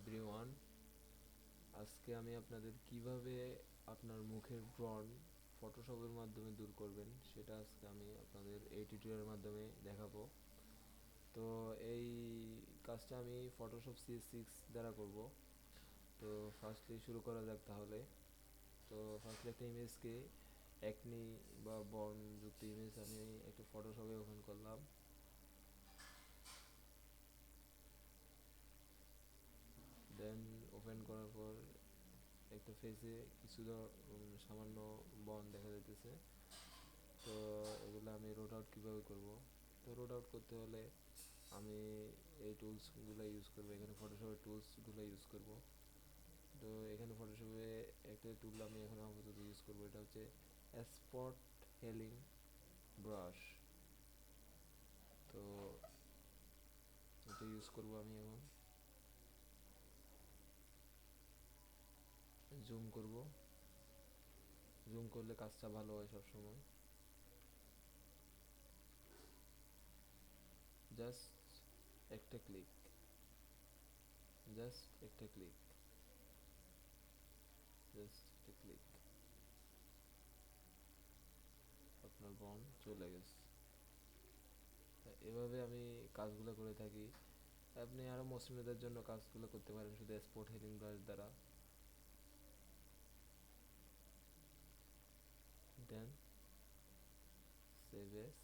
Everyone, আজকে আমি আপনাদের কিভাবে আপনার মুখের ব্রণ ফটোশপের মাধ্যমে দূর করবেন সেটা আজকে আমি আপনাদের এই টিউটোরিয়ালের মাধ্যমে দেখাবো। তো এই কাজটা আমি ফটোশপ CS6 দ্বারা করব। তো ফার্স্টলি শুরু করা যাক তাহলে। তো ফার্স্টলি একটা ইমেজকে একনি বা বর্ণ যুক্ত ইমেজ আমি একটা ফটোশপে ওপেন করলাম। দেন ওপেন করার পর একটা ফেসে কিছু সামান্য বন দেখা যাইতেছে। তো এগুলো আমি রোড আউট কীভাবে করব? তো রোড আউট করতে হলে আমি এই টুলসগুলো ইউজ করবো। এখানে ফটোশপের টুলসগুলো ইউজ করব। তো এখানে ফটোশপে একটা টুল আমি এখন আপাতত ইউজ করবো, এটা হচ্ছে স্পট হেলিং ব্রাশ। তো এটা ইউজ করব আমি এখন। জুম করব, জুম করলে কাজটা ভালো হয় সবসময়। জাস্ট একটা ক্লিক, জাস্ট একটা ক্লিক, জাস্ট একটা ক্লিক, আপনার বন চলে গেছে। এভাবে আমি কাজগুলো করে থাকি। আপনি আরও মসৃণতার জন্য কাজগুলো করতে পারেন শুধু স্পট হিলিং ব্রাশ দ্বারা। দেন সেভ এস,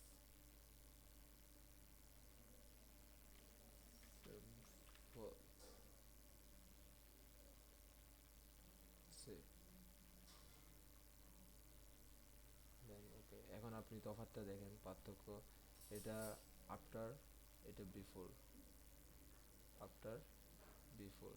সেভ, দেন ওকে। এখন আপনি তফাৎটা দেখেন, পার্থক্য। এটা আফটার, এটা বিফোর, আফটার বিফোর।